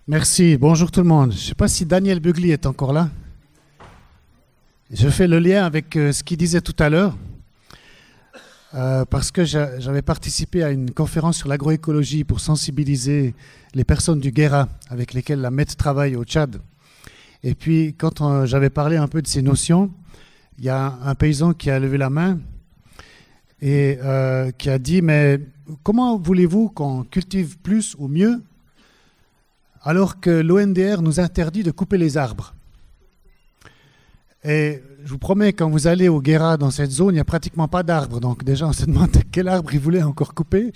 Merci, bonjour tout le monde. Je ne sais pas si Daniel Bugli est encore là. Je fais le lien avec ce qu'il disait tout à l'heure, parce que j'avais participé à une conférence sur l'agroécologie pour sensibiliser les personnes du Guéra avec lesquelles la MET travaille au Tchad. Et puis, quand j'avais parlé un peu de ces notions, il y a un paysan qui a levé la main et qui a dit « Mais comment voulez-vous qu'on cultive plus ou mieux alors que l'ONDR nous interdit de couper les arbres ?» Et je vous promets, quand vous allez au Guéra, dans cette zone, il n'y a pratiquement pas d'arbres. Donc déjà, on se demande quel arbre il voulait encore couper.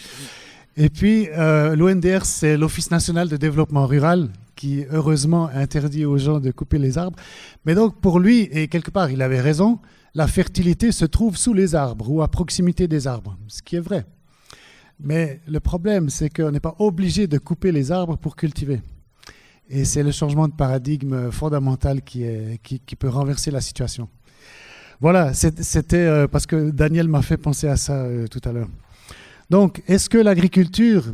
Et puis, l'ONDR, c'est l'Office national de développement rural qui, heureusement, interdit aux gens de couper les arbres. Mais donc, pour lui, et quelque part, il avait raison, la fertilité se trouve sous les arbres ou à proximité des arbres, ce qui est vrai. Mais le problème, c'est qu'on n'est pas obligé de couper les arbres pour cultiver. Et c'est le changement de paradigme fondamental qui peut renverser la situation. Voilà, c'était parce que Daniel m'a fait penser à ça tout à l'heure. Donc, est-ce que l'agriculture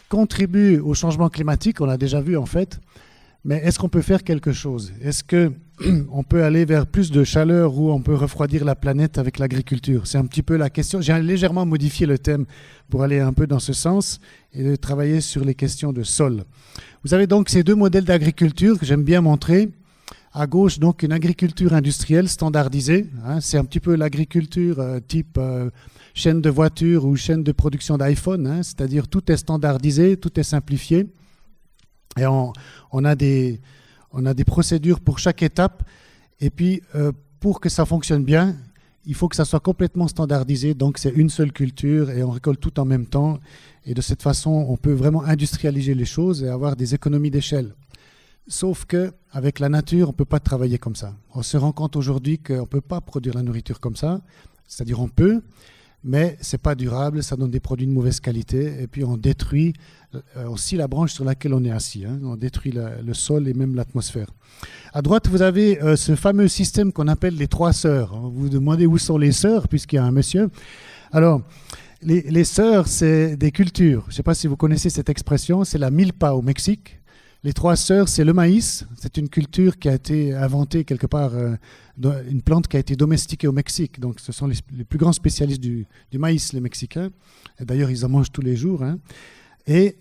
contribue au changement climatique? On l'a déjà vu en fait. Mais est-ce qu'on peut faire quelque chose? Est-ce qu'on peut aller vers plus de chaleur ou on peut refroidir la planète avec l'agriculture? C'est un petit peu la question. J'ai légèrement modifié le thème pour aller un peu dans ce sens et de travailler sur les questions de sol. Vous avez donc ces deux modèles d'agriculture que j'aime bien montrer. À gauche, donc, une agriculture industrielle standardisée. Hein, c'est un petit peu l'agriculture type chaîne de voiture ou chaîne de production d'iPhone. Hein, c'est-à-dire tout est standardisé, tout est simplifié. Et on a des procédures pour chaque étape. Et puis, pour que ça fonctionne bien, il faut que ça soit complètement standardisé. Donc, c'est une seule culture et on récolte tout en même temps. Et de cette façon, on peut vraiment industrialiser les choses et avoir des économies d'échelle. Sauf qu'avec la nature, on ne peut pas travailler comme ça. On se rend compte aujourd'hui qu'on ne peut pas produire la nourriture comme ça. C'est-à-dire on peut, mais ce n'est pas durable, ça donne des produits de mauvaise qualité. Et puis on détruit aussi la branche sur laquelle on est assis. Hein. On détruit le sol et même l'atmosphère. À droite, vous avez ce fameux système qu'on appelle les trois sœurs. Vous vous demandez où sont les sœurs, puisqu'il y a un monsieur. Alors, les sœurs, c'est des cultures. Je ne sais pas si vous connaissez cette expression, c'est la milpa au Mexique. Les trois sœurs, c'est le maïs. C'est une culture qui a été inventée quelque part, une plante qui a été domestiquée au Mexique. Donc, ce sont les plus grands spécialistes du maïs, les Mexicains. Et d'ailleurs, ils en mangent tous les jours. Hein. Et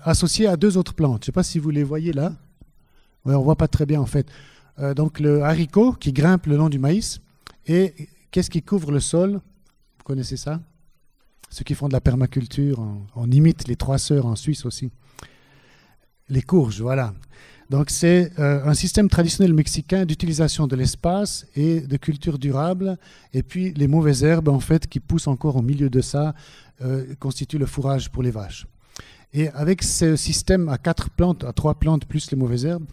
associé à deux autres plantes. Je ne sais pas si vous les voyez là. Ouais, on ne voit pas très bien en fait. Donc, le haricot qui grimpe le long du maïs. Et qu'est-ce qui couvre le sol? Vous connaissez ça? Ceux qui font de la permaculture, on imite les trois sœurs en Suisse aussi. Les courges, voilà. Donc c'est un système traditionnel mexicain d'utilisation de l'espace et de culture durable. Et puis les mauvaises herbes, en fait, qui poussent encore au milieu de ça, constituent le fourrage pour les vaches. Et avec ce système à 4 plantes, à 3 plantes plus les mauvaises herbes,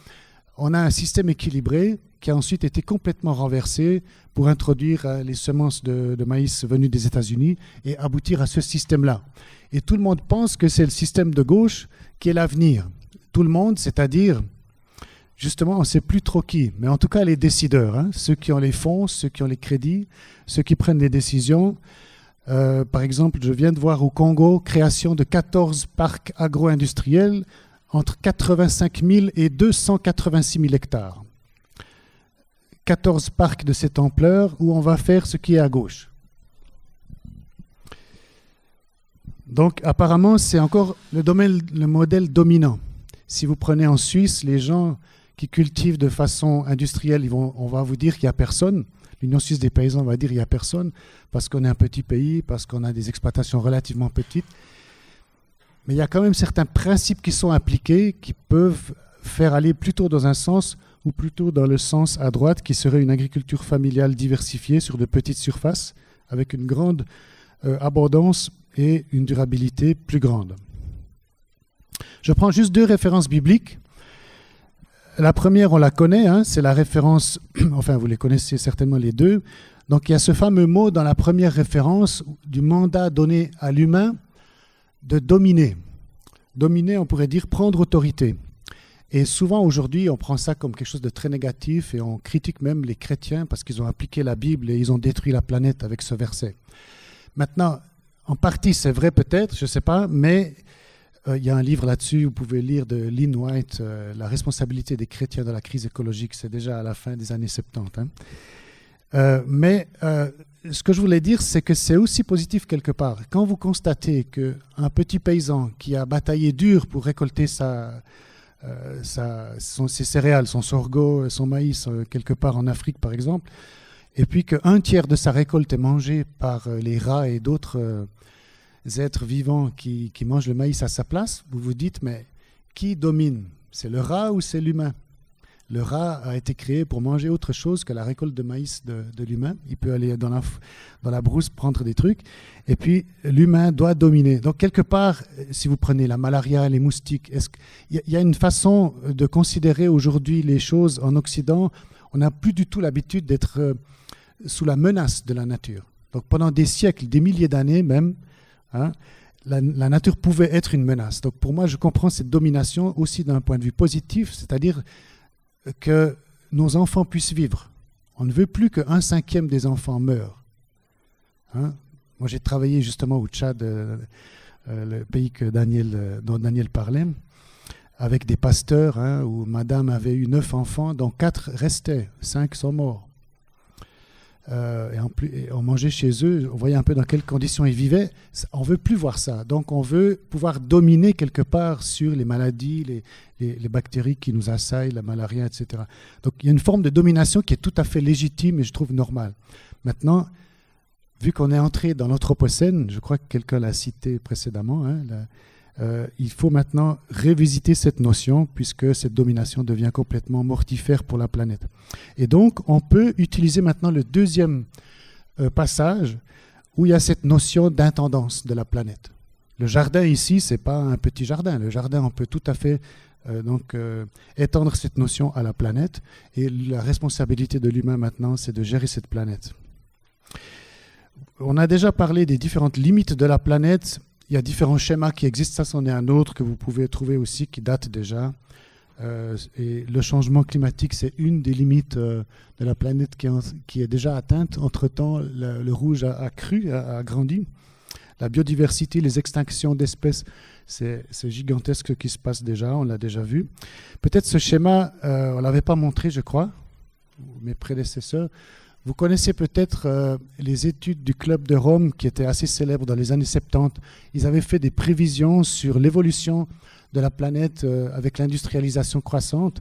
on a un système équilibré qui a ensuite été complètement renversé pour introduire les semences de maïs venues des États-Unis et aboutir à ce système-là. Et tout le monde pense que c'est le système de gauche qui est l'avenir. Tout le monde, c'est-à-dire, justement, on ne sait plus trop qui, mais en tout cas les décideurs, hein, ceux qui ont les fonds, ceux qui ont les crédits, ceux qui prennent les décisions. Par exemple, je viens de voir au Congo, création de 14 parcs agro-industriels entre 85 000 et 286 000 hectares. 14 parcs de cette ampleur où on va faire ce qui est à gauche. Donc apparemment, c'est encore le modèle dominant. Si vous prenez en Suisse, les gens qui cultivent de façon industrielle, on va vous dire qu'il n'y a personne. L'Union suisse des paysans va dire qu'il n'y a personne parce qu'on est un petit pays, parce qu'on a des exploitations relativement petites. Mais il y a quand même certains principes qui sont appliqués qui peuvent faire aller plutôt dans un sens ou plutôt dans le sens à droite, qui serait une agriculture familiale diversifiée sur de petites surfaces avec une grande abondance et une durabilité plus grande. Je prends juste 2 références bibliques. La première, on la connaît, hein, c'est la référence, enfin vous les connaissez certainement les deux. Donc il y a ce fameux mot dans la première référence du mandat donné à l'humain de dominer. Dominer, on pourrait dire prendre autorité. Et souvent aujourd'hui, on prend ça comme quelque chose de très négatif et on critique même les chrétiens parce qu'ils ont appliqué la Bible et ils ont détruit la planète avec ce verset. Maintenant, en partie c'est vrai peut-être, je ne sais pas, mais Il y a un livre là-dessus, vous pouvez lire de Lynn White, La responsabilité des chrétiens dans la crise écologique. C'est déjà à la fin des années 70. Hein. Mais ce que je voulais dire, c'est que c'est aussi positif quelque part. Quand vous constatez qu'un petit paysan qui a bataillé dur pour récolter ses céréales, son sorgho, son maïs, quelque part en Afrique par exemple, et puis qu'un tiers de sa récolte est mangé par les rats et d'autres êtres vivants qui mangent le maïs à sa place, vous vous dites, mais qui domine? C'est le rat ou c'est l'humain? Le rat a été créé pour manger autre chose que la récolte de maïs de l'humain. Il peut aller dans la brousse prendre des trucs. Et puis, l'humain doit dominer. Donc, quelque part, si vous prenez la malaria, les moustiques, il y a une façon de considérer aujourd'hui les choses en Occident. On n'a plus du tout l'habitude d'être sous la menace de la nature. Donc, pendant des siècles, des milliers d'années même, hein, la nature pouvait être une menace. Donc, pour moi, je comprends cette domination aussi d'un point de vue positif, c'est-à-dire que nos enfants puissent vivre. On ne veut plus que 1/5 des enfants meurent. Hein? Moi, j'ai travaillé justement au Tchad, le pays dont Daniel parlait, avec des pasteurs, hein, où madame avait eu 9 enfants, dont 4 restaient, 5 sont morts. Et on mangeait chez eux, on voyait un peu dans quelles conditions ils vivaient. On ne veut plus voir ça. Donc on veut pouvoir dominer quelque part sur les maladies, les bactéries qui nous assaillent, la malaria, etc. Donc il y a une forme de domination qui est tout à fait légitime et je trouve normale. Maintenant, vu qu'on est entré dans l'Anthropocène, je crois que quelqu'un l'a cité précédemment, hein, il faut maintenant revisiter cette notion puisque cette domination devient complètement mortifère pour la planète. Et donc, on peut utiliser maintenant le deuxième passage où il y a cette notion d'intendance de la planète. Le jardin ici, ce n'est pas un petit jardin. Le jardin, on peut tout à fait étendre cette notion à la planète. Et la responsabilité de l'humain maintenant, c'est de gérer cette planète. On a déjà parlé des différentes limites de la planète. Il y a différents schémas qui existent, ça c'en est un autre que vous pouvez trouver aussi qui date déjà. Et le changement climatique, c'est une des limites de la planète qui est déjà atteinte. Entre-temps, le rouge a cru, a grandi. La biodiversité, les extinctions d'espèces, c'est gigantesque ce qui se passe déjà, on l'a déjà vu. Peut-être ce schéma, on ne l'avait pas montré, je crois, mes prédécesseurs. Vous connaissez peut-être les études du Club de Rome qui étaient assez célèbres dans les années 70. Ils avaient fait des prévisions sur l'évolution de la planète avec l'industrialisation croissante.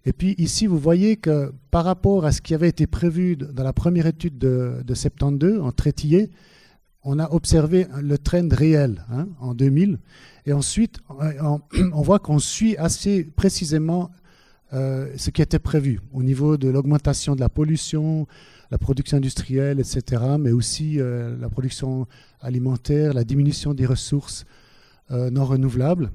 Et puis ici, vous voyez que par rapport à ce qui avait été prévu dans la première étude de 72, en Trétillé, on a observé le trend réel en 2000. Et ensuite, on voit qu'on suit assez précisément ce qui était prévu au niveau de l'augmentation de la pollution, la production industrielle, etc., mais aussi la production alimentaire, la diminution des ressources non renouvelables.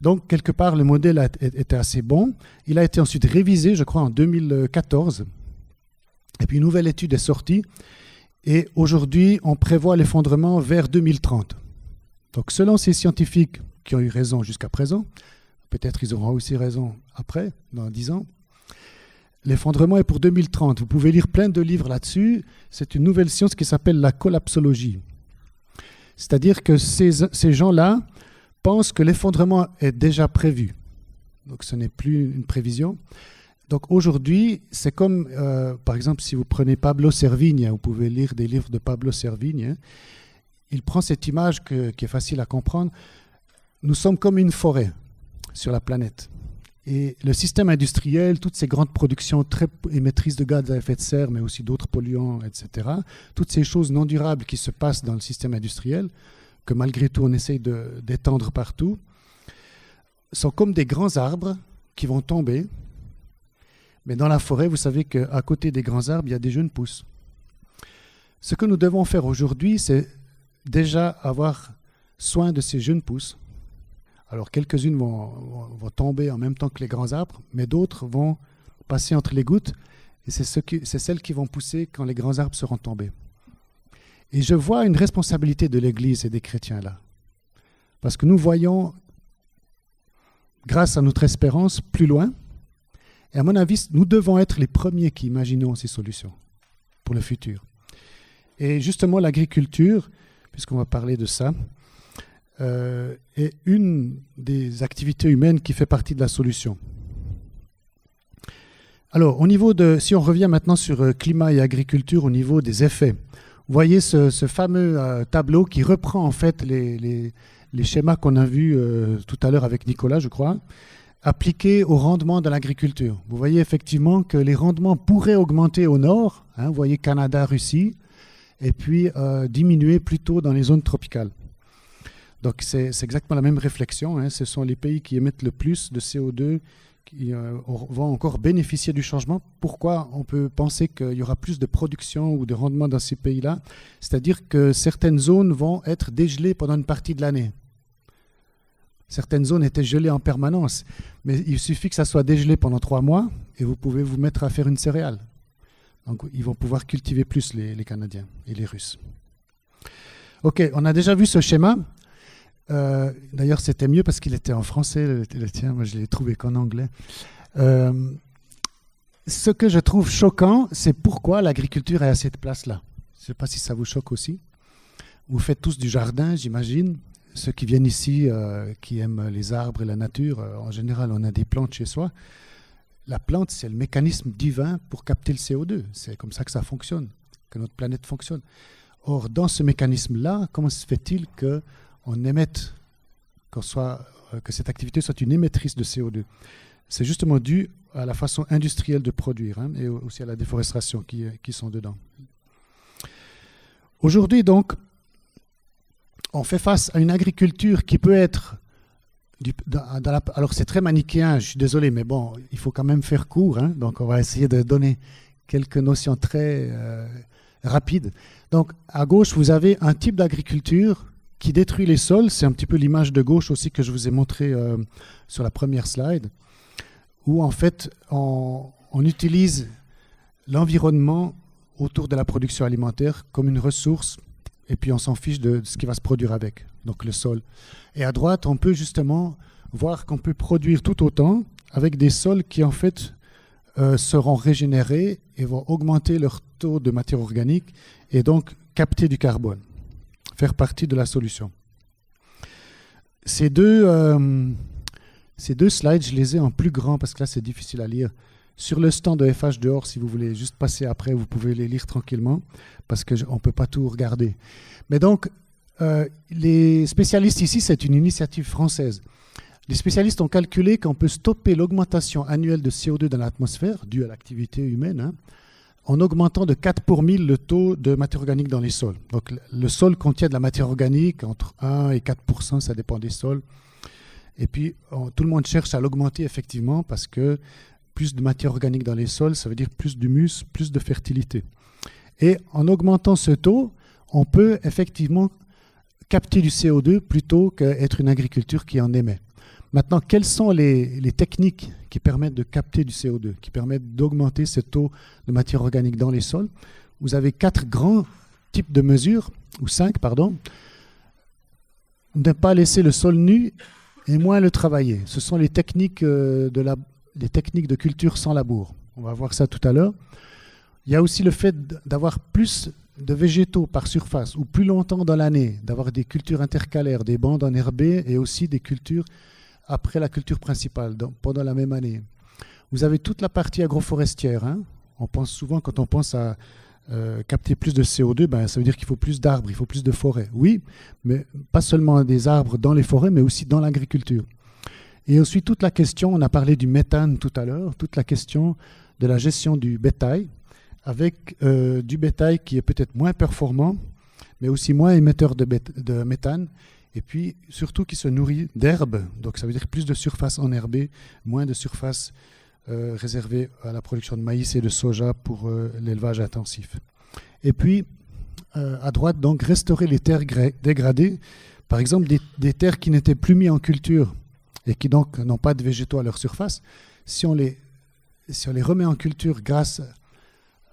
Donc, quelque part, le modèle était assez bon. Il a été ensuite révisé, je crois, en 2014. Et puis, une nouvelle étude est sortie. Et aujourd'hui, on prévoit l'effondrement vers 2030. Donc, selon ces scientifiques qui ont eu raison jusqu'à présent, peut-être ils auront aussi raison après, dans 10 ans, l'effondrement est pour 2030. Vous pouvez lire plein de livres là-dessus. C'est une nouvelle science qui s'appelle la collapsologie. C'est-à-dire que ces gens-là pensent que l'effondrement est déjà prévu. Donc ce n'est plus une prévision. Donc aujourd'hui, c'est comme, par exemple, si vous prenez Pablo Servigne, vous pouvez lire des livres de Pablo Servigne, il prend cette image qui est facile à comprendre. Nous sommes comme une forêt sur la planète. Et le système industriel, toutes ces grandes productions très émettrices de gaz à effet de serre, mais aussi d'autres polluants, etc., toutes ces choses non durables qui se passent dans le système industriel, que malgré tout on essaye d'étendre partout, sont comme des grands arbres qui vont tomber. Mais dans la forêt, vous savez qu'à côté des grands arbres, il y a des jeunes pousses. Ce que nous devons faire aujourd'hui, c'est déjà avoir soin de ces jeunes pousses. Alors, quelques-unes vont tomber en même temps que les grands arbres, mais d'autres vont passer entre les gouttes, et c'est celles qui vont pousser quand les grands arbres seront tombés. Et je vois une responsabilité de l'Église et des chrétiens là. Parce que nous voyons, grâce à notre espérance, plus loin. Et à mon avis, nous devons être les premiers qui imaginons ces solutions pour le futur. Et justement, l'agriculture, puisqu'on va parler de ça, est une des activités humaines qui fait partie de la solution. Alors, si on revient maintenant sur climat et agriculture au niveau des effets, vous voyez ce fameux tableau qui reprend en fait les schémas qu'on a vus tout à l'heure avec Nicolas, je crois, appliqués au rendement de l'agriculture. Vous voyez effectivement que les rendements pourraient augmenter au nord, hein, vous voyez Canada, Russie, et puis diminuer plutôt dans les zones tropicales. Donc c'est exactement la même réflexion, hein. Ce sont les pays qui émettent le plus de CO2 qui vont encore bénéficier du changement. Pourquoi on peut penser qu'il y aura plus de production ou de rendement dans ces pays-là? C'est-à-dire que certaines zones vont être dégelées pendant une partie de l'année. Certaines zones étaient gelées en permanence, mais il suffit que ça soit dégelé pendant 3 mois et vous pouvez vous mettre à faire une céréale. Donc ils vont pouvoir cultiver plus les Canadiens et les Russes. Ok, on a déjà vu ce schéma. D'ailleurs, c'était mieux parce qu'il était en français, le tien, moi je l'ai trouvé qu'en anglais. Ce que je trouve choquant, c'est pourquoi l'agriculture est à cette place-là. Je ne sais pas si ça vous choque aussi. Vous faites tous du jardin, j'imagine. Ceux qui viennent ici, qui aiment les arbres et la nature, en général, on a des plantes chez soi. La plante, c'est le mécanisme divin pour capter le CO2. C'est comme ça que ça fonctionne, que notre planète fonctionne. Or, dans ce mécanisme-là, comment se fait-il qu'on émette, que cette activité soit une émettrice de CO2? C'est justement dû à la façon industrielle de produire, hein, et aussi à la déforestation qui sont dedans. Aujourd'hui, donc, on fait face à une agriculture qui peut être... alors c'est très manichéen, je suis désolé, mais bon, il faut quand même faire court, hein, donc on va essayer de donner quelques notions très rapides. Donc à gauche, vous avez un type d'agriculture qui détruit les sols, c'est un petit peu l'image de gauche aussi que je vous ai montré sur la première slide, où en fait on utilise l'environnement autour de la production alimentaire comme une ressource, et puis on s'en fiche de ce qui va se produire avec, donc le sol. Et à droite, on peut justement voir qu'on peut produire tout autant avec des sols qui en fait seront régénérés et vont augmenter leur taux de matière organique et donc capter du carbone, faire partie de la solution. Ces deux slides, je les ai en plus grand parce que là c'est difficile à lire. Sur le stand de FH dehors, si vous voulez juste passer après, vous pouvez les lire tranquillement parce qu'on ne peut pas tout regarder. Mais donc, les spécialistes ici, c'est une initiative française. Les spécialistes ont calculé qu'on peut stopper l'augmentation annuelle de CO2 dans l'atmosphère, due à l'activité humaine, hein, en augmentant de 4 pour 1000 le taux de matière organique dans les sols. Donc, le sol contient de la matière organique entre 1 et 4%, ça dépend des sols. Et puis, tout le monde cherche à l'augmenter effectivement parce que plus de matière organique dans les sols, ça veut dire plus d'humus, plus de fertilité. Et en augmentant ce taux, on peut effectivement capter du CO2 plutôt qu'être une agriculture qui en émet. Maintenant, quelles sont les techniques qui permettent de capter du CO2, qui permettent d'augmenter ce taux de matière organique dans les sols? Vous avez 4 grands types de mesures, ou 5, pardon. Ne pas laisser le sol nu et moins le travailler. Ce sont les techniques des techniques de culture sans labour. On va voir ça tout à l'heure. Il y a aussi le fait d'avoir plus de végétaux par surface ou plus longtemps dans l'année, d'avoir des cultures intercalaires, des bandes enherbées et aussi des cultures après la culture principale, pendant la même année. Vous avez toute la partie agroforestière. Hein. On pense souvent, quand on pense à capter plus de CO2, ça veut dire qu'il faut plus d'arbres, il faut plus de forêts. Oui, mais pas seulement des arbres dans les forêts, mais aussi dans l'agriculture. Et ensuite, toute la question, on a parlé du méthane tout à l'heure, toute la question de la gestion du bétail, avec du bétail qui est peut-être moins performant, mais aussi moins émetteur de méthane, et puis surtout qui se nourrit d'herbes, donc ça veut dire plus de surface enherbée, moins de surface réservée à la production de maïs et de soja pour l'élevage intensif. Et puis, à droite, donc, restaurer les terres dégradées, par exemple des terres qui n'étaient plus mises en culture, et qui donc n'ont pas de végétaux à leur surface, si on les remet en culture grâce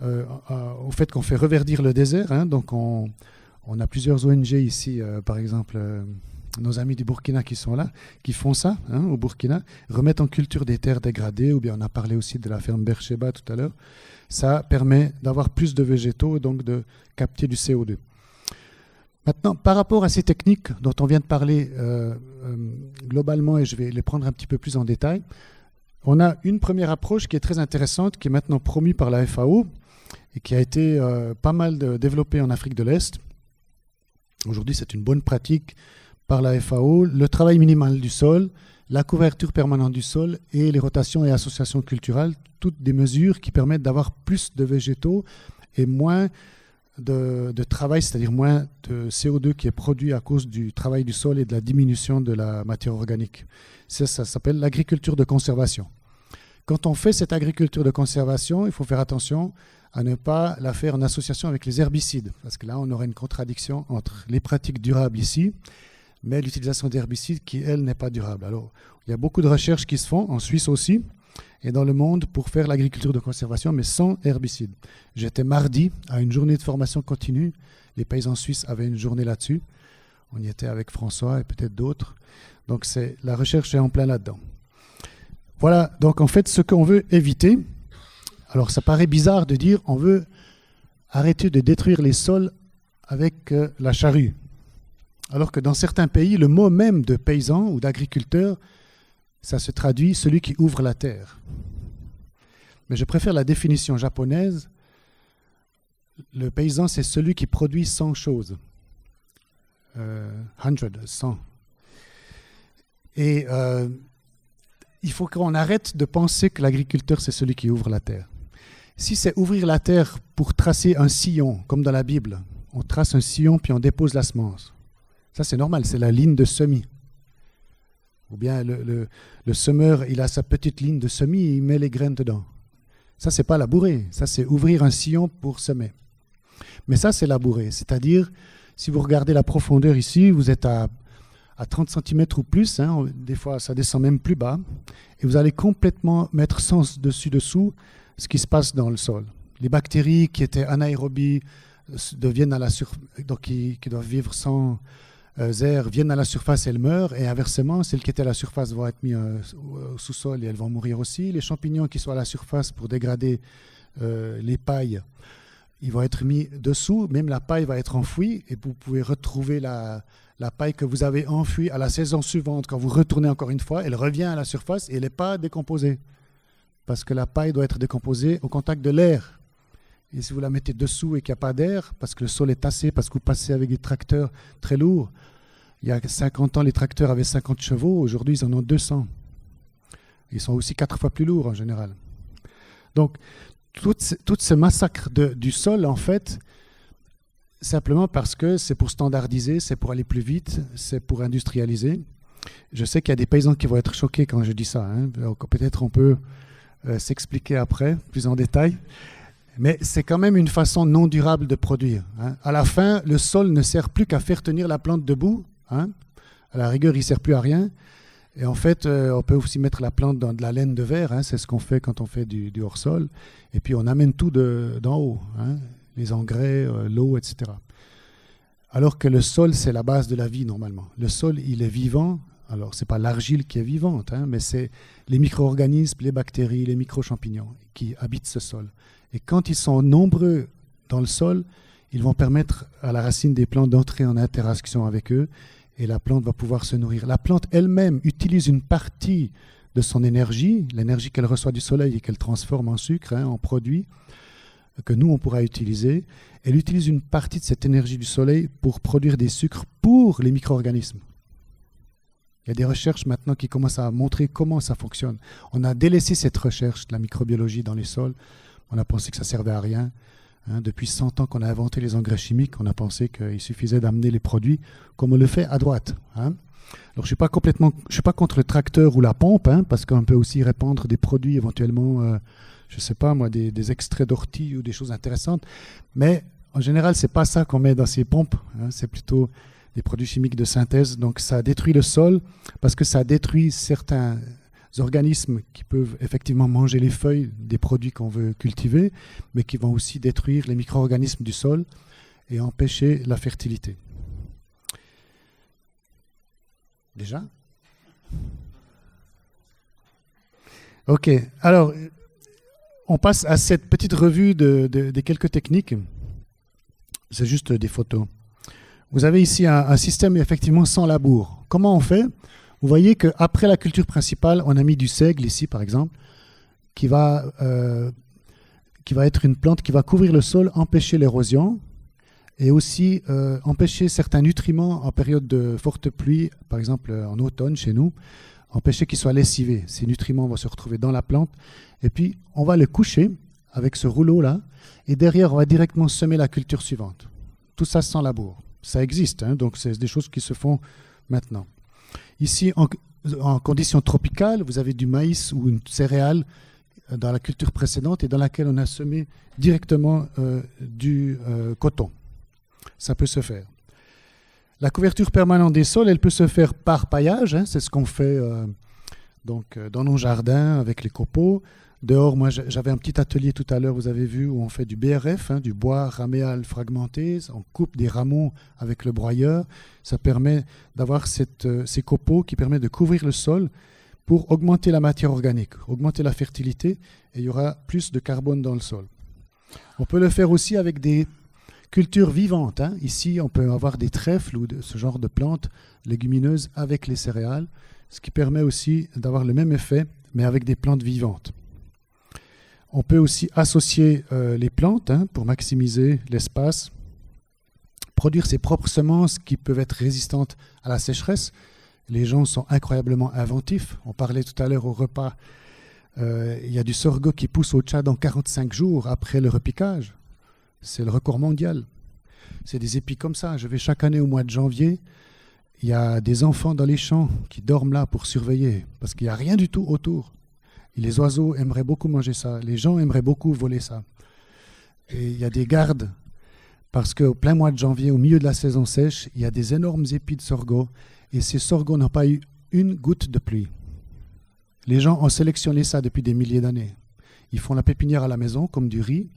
au fait qu'on fait reverdir le désert, hein, donc on a plusieurs ONG ici, par exemple nos amis du Burkina qui sont là, qui font ça hein, au Burkina, remettent en culture des terres dégradées, ou bien on a parlé aussi de la ferme Bercheba tout à l'heure, ça permet d'avoir plus de végétaux et donc de capter du CO2. Maintenant, par rapport à ces techniques dont on vient de parler globalement, et je vais les prendre un petit peu plus en détail, on a une première approche qui est très intéressante, qui est maintenant promue par la FAO et qui a été pas mal développée en Afrique de l'Est. Aujourd'hui, c'est une bonne pratique par la FAO, le travail minimal du sol, la couverture permanente du sol et les rotations et associations culturelles, toutes des mesures qui permettent d'avoir plus de végétaux et moins de travail, c'est-à-dire moins de CO2 qui est produit à cause du travail du sol et de la diminution de la matière organique. Ça s'appelle l'agriculture de conservation. Quand on fait cette agriculture de conservation, il faut faire attention à ne pas la faire en association avec les herbicides, parce que là, on aurait une contradiction entre les pratiques durables ici, mais l'utilisation d'herbicides qui, elle, n'est pas durable. Alors, il y a beaucoup de recherches qui se font, en Suisse aussi, et dans le monde, pour faire l'agriculture de conservation, mais sans herbicides. J'étais mardi à une journée de formation continue. Les paysans suisses avaient une journée là-dessus. On y était avec François et peut-être d'autres. Donc, la recherche est en plein là-dedans. Voilà, donc en fait, ce qu'on veut éviter, alors ça paraît bizarre de dire on veut arrêter de détruire les sols avec la charrue. Alors que dans certains pays, le mot même de paysan ou d'agriculteur, ça se traduit celui qui ouvre la terre. Mais je préfère la définition japonaise. Le paysan, c'est celui qui produit 100 choses. 100. Et il faut qu'on arrête de penser que l'agriculteur, c'est celui qui ouvre la terre. Si c'est ouvrir la terre pour tracer un sillon, comme dans la Bible, on trace un sillon puis on dépose la semence. Ça, c'est normal, c'est la ligne de semis. Ou bien le semeur, il a sa petite ligne de semis et il met les graines dedans. Ça, c'est pas labourer. Ça, c'est ouvrir un sillon pour semer. Mais ça, c'est labourer. C'est-à-dire, si vous regardez la profondeur ici, vous êtes à 30 cm ou plus. Hein, des fois, ça descend même plus bas. Et vous allez complètement mettre sans dessus-dessous ce qui se passe dans le sol. Les bactéries qui étaient anaérobies deviennent à la surface, donc qui doivent vivre sans air, viennent à la surface et elles meurent, et inversement, celles qui étaient à la surface vont être mises au sous-sol et elles vont mourir aussi. Les champignons qui sont à la surface pour dégrader les pailles, ils vont être mis dessous, même la paille va être enfouie, et vous pouvez retrouver la paille que vous avez enfouie à la saison suivante. Quand vous retournez encore une fois, elle revient à la surface et elle n'est pas décomposée, parce que la paille doit être décomposée au contact de l'air. Et si vous la mettez dessous et qu'il n'y a pas d'air, parce que le sol est tassé, parce que vous passez avec des tracteurs très lourds, il y a 50 ans, les tracteurs avaient 50 chevaux, aujourd'hui ils en ont 200. Ils sont aussi 4 fois plus lourds en général. Donc, tout ce massacre du sol, en fait, simplement parce que c'est pour standardiser, c'est pour aller plus vite, c'est pour industrialiser. Je sais qu'il y a des paysans qui vont être choqués quand je dis ça. Hein. Peut-être on peut s'expliquer après, plus en détail. Mais c'est quand même une façon non durable de produire. Hein. À la fin, le sol ne sert plus qu'à faire tenir la plante debout. Hein. À la rigueur, il ne sert plus à rien. Et en fait, on peut aussi mettre la plante dans de la laine de verre. Hein. C'est ce qu'on fait quand on fait du hors-sol. Et puis, on amène tout d'en haut. Hein. Les engrais, l'eau, etc. Alors que le sol, c'est la base de la vie, normalement. Le sol, il est vivant. Alors, ce n'est pas l'argile qui est vivante, hein, mais c'est les micro-organismes, les bactéries, les micro-champignons qui habitent ce sol. Et quand ils sont nombreux dans le sol, ils vont permettre à la racine des plantes d'entrer en interaction avec eux et la plante va pouvoir se nourrir. La plante elle-même utilise une partie de son énergie, l'énergie qu'elle reçoit du soleil et qu'elle transforme en sucre, hein, en produit que nous, on pourra utiliser. Elle utilise une partie de cette énergie du soleil pour produire des sucres pour les micro-organismes. Il y a des recherches maintenant qui commencent à montrer comment ça fonctionne. On a délaissé cette recherche de la microbiologie dans les sols. On a pensé que ça ne servait à rien. Hein, depuis 100 ans qu'on a inventé les engrais chimiques, on a pensé qu'il suffisait d'amener les produits comme on le fait à droite. Hein. Alors, je ne suis pas contre le tracteur ou la pompe, hein, parce qu'on peut aussi répandre des produits éventuellement, je ne sais pas moi, des extraits d'ortie ou des choses intéressantes. Mais en général, ce n'est pas ça qu'on met dans ces pompes. Hein, c'est plutôt des produits chimiques de synthèse. Donc, ça détruit le sol parce que ça détruit certains organismes qui peuvent effectivement manger les feuilles des produits qu'on veut cultiver, mais qui vont aussi détruire les micro-organismes du sol et empêcher la fertilité. Déjà ? Ok, alors on passe à cette petite revue des quelques techniques. C'est juste des photos. Vous avez ici un système effectivement sans labour. Comment on fait? Vous voyez qu'après la culture principale, on a mis du seigle ici par exemple, qui va être une plante qui va couvrir le sol, empêcher l'érosion et aussi empêcher certains nutriments en période de forte pluie, par exemple en automne chez nous, empêcher qu'ils soient lessivés. Ces nutriments vont se retrouver dans la plante et puis on va le coucher avec ce rouleau-là et derrière on va directement semer la culture suivante. Tout ça sans labour. Ça existe, hein, donc c'est des choses qui se font maintenant. Ici, en conditions tropicales, vous avez du maïs ou une céréale dans la culture précédente et dans laquelle on a semé directement du coton. Ça peut se faire. La couverture permanente des sols, elle peut se faire par paillage, hein, c'est ce qu'on fait dans nos jardins avec les copeaux. Dehors, moi j'avais un petit atelier tout à l'heure, vous avez vu, où on fait du BRF, hein, du bois raméal fragmenté, on coupe des rameaux avec le broyeur. Ça permet d'avoir ces copeaux qui permettent de couvrir le sol pour augmenter la matière organique, augmenter la fertilité, et il y aura plus de carbone dans le sol. On peut le faire aussi avec des cultures vivantes, hein. Ici, on peut avoir des trèfles ou ce genre de plantes légumineuses avec les céréales, ce qui permet aussi d'avoir le même effet, mais avec des plantes vivantes. On peut aussi associer les plantes, hein, pour maximiser l'espace, produire ses propres semences qui peuvent être résistantes à la sécheresse. Les gens sont incroyablement inventifs. On parlait tout à l'heure au repas, il y a du sorgho qui pousse au Tchad en 45 jours après le repiquage. C'est le record mondial. C'est des épis comme ça. Je vais chaque année au mois de janvier. Il y a des enfants dans les champs qui dorment là pour surveiller parce qu'il n'y a rien du tout autour. Et les oiseaux aimeraient beaucoup manger ça. Les gens aimeraient beaucoup voler ça. Et il y a des gardes parce qu'au plein mois de janvier, au milieu de la saison sèche, il y a des énormes épis de sorgho. Et ces sorghos n'ont pas eu une goutte de pluie. Les gens ont sélectionné ça depuis des milliers d'années. Ils font la pépinière à la maison, comme du riz,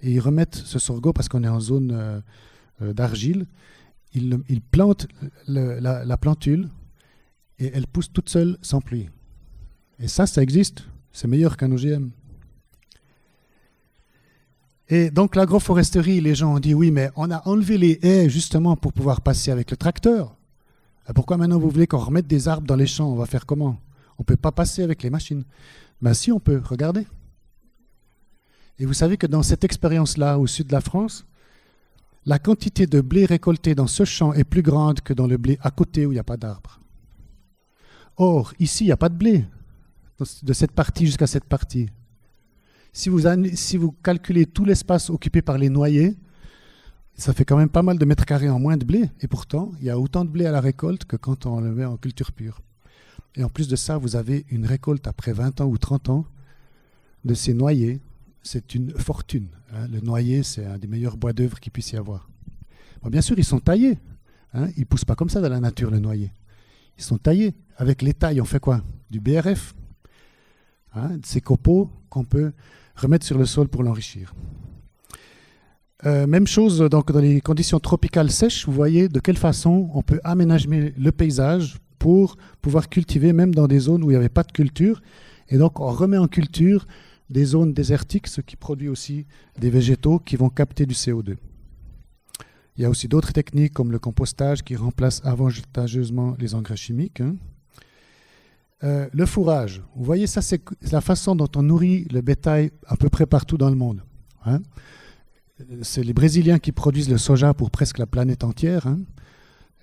et ils remettent ce sorgho, parce qu'on est en zone d'argile, ils plantent la plantule, et elle pousse toute seule sans pluie. Et ça existe. C'est meilleur qu'un OGM. Et donc l'agroforesterie, les gens ont dit, oui, mais on a enlevé les haies justement pour pouvoir passer avec le tracteur. Pourquoi maintenant vous voulez qu'on remette des arbres dans les champs? On va faire comment? On ne peut pas passer avec les machines. Ben si, on peut. Regardez. Et vous savez que dans cette expérience-là, au sud de la France, la quantité de blé récolté dans ce champ est plus grande que dans le blé à côté où il n'y a pas d'arbres. Or, ici, il n'y a pas de blé, de cette partie jusqu'à cette partie. Si vous calculez tout l'espace occupé par les noyers, ça fait quand même pas mal de mètres carrés en moins de blé. Et pourtant, il y a autant de blé à la récolte que quand on le met en culture pure. Et en plus de ça, vous avez une récolte après 20 ans ou 30 ans de ces noyers. C'est une fortune, hein. Le noyer, c'est un des meilleurs bois d'œuvre qu'il puisse y avoir. Bon, bien sûr, ils sont taillés, hein. Ils ne poussent pas comme ça dans la nature, le noyer. Ils sont taillés. Avec les tailles, on fait quoi? Du BRF, hein, ces copeaux qu'on peut remettre sur le sol pour l'enrichir. Même chose donc, dans les conditions tropicales sèches, vous voyez de quelle façon on peut aménager le paysage pour pouvoir cultiver même dans des zones où il n'y avait pas de culture. Et donc on remet en culture des zones désertiques, ce qui produit aussi des végétaux qui vont capter du CO2. Il y a aussi d'autres techniques comme le compostage qui remplace avantageusement les engrais chimiques, hein. Le fourrage, vous voyez, ça c'est la façon dont on nourrit le bétail à peu près partout dans le monde, hein. C'est les Brésiliens qui produisent le soja pour presque la planète entière, hein.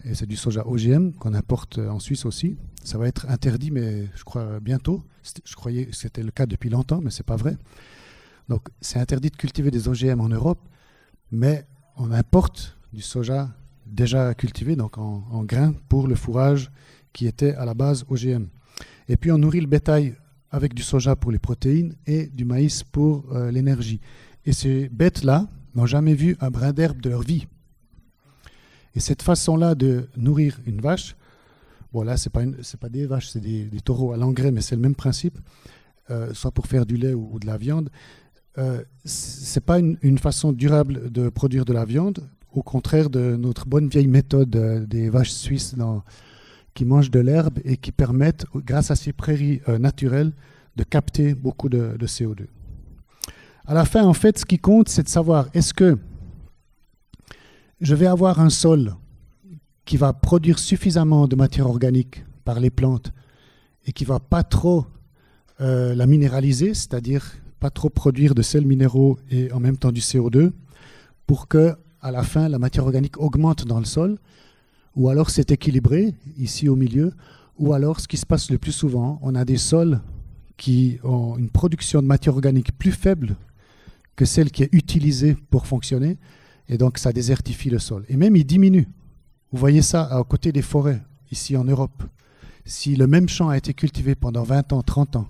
Et c'est du soja OGM qu'on importe en Suisse aussi. Ça va être interdit, mais je crois bientôt. Je croyais que c'était le cas depuis longtemps, mais ce n'est pas vrai. Donc c'est interdit de cultiver des OGM en Europe, mais on importe du soja déjà cultivé, donc en grains, pour le fourrage qui était à la base OGM. Et puis on nourrit le bétail avec du soja pour les protéines et du maïs pour l'énergie. Et ces bêtes-là n'ont jamais vu un brin d'herbe de leur vie. Et cette façon-là de nourrir une vache, bon là c'est pas des vaches, c'est des taureaux à l'engrais, mais c'est le même principe, soit pour faire du lait ou de la viande, c'est pas une façon durable de produire de la viande, au contraire de notre bonne vieille méthode des vaches suisses qui mangent de l'herbe et qui permettent, grâce à ces prairies naturelles, de capter beaucoup de CO2. À la fin, en fait, ce qui compte, c'est de savoir, est-ce que je vais avoir un sol qui va produire suffisamment de matière organique par les plantes et qui ne va pas trop la minéraliser, c'est-à-dire pas trop produire de sels minéraux et en même temps du CO2, pour que à la fin la matière organique augmente dans le sol, ou alors c'est équilibré ici au milieu, ou alors ce qui se passe le plus souvent, on a des sols qui ont une production de matière organique plus faible que celle qui est utilisée pour fonctionner, et donc ça désertifie le sol. Et même il diminue. Vous voyez ça à côté des forêts, ici en Europe. Si le même champ a été cultivé pendant 20 ans, 30 ans,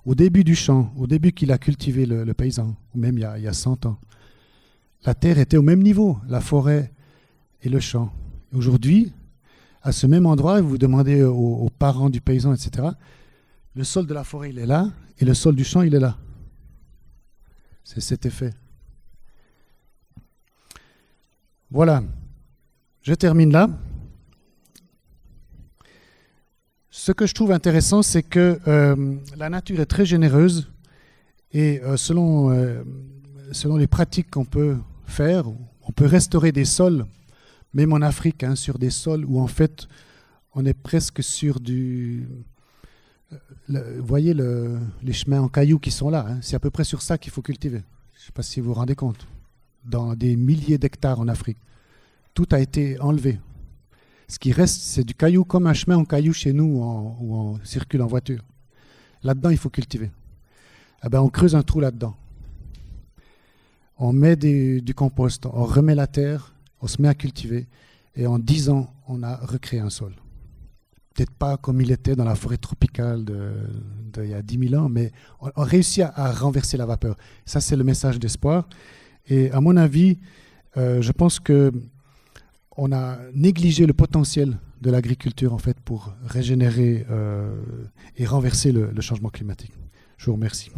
au début du champ, au début qu'il a cultivé le paysan, ou même il y a 100 ans, la terre était au même niveau, la forêt et le champ. Aujourd'hui, à ce même endroit, vous demandez aux parents du paysan, etc., le sol de la forêt, il est là, et le sol du champ, il est là. C'est cet effet. Voilà. Je termine là. Ce que je trouve intéressant, c'est que la nature est très généreuse et selon les pratiques qu'on peut faire, on peut restaurer des sols, même en Afrique, hein, sur des sols où en fait on est presque sur du... vous voyez les chemins en cailloux qui sont là, hein, c'est à peu près sur ça qu'il faut cultiver. Je ne sais pas si vous vous rendez compte. Dans des milliers d'hectares en Afrique, tout a été enlevé. Ce qui reste, c'est du caillou, comme un chemin en caillou chez nous où on circule en voiture. Là-dedans, il faut cultiver. Eh ben, on creuse un trou là-dedans. On met du compost, on remet la terre, on se met à cultiver. Et en 10 ans, on a recréé un sol. Peut-être pas comme il était dans la forêt tropicale il y a 10 000 ans, mais on réussit à renverser la vapeur. Ça, c'est le message d'espoir. Et à mon avis, je pense que on a négligé le potentiel de l'agriculture en fait pour régénérer et renverser le changement climatique. Je vous remercie.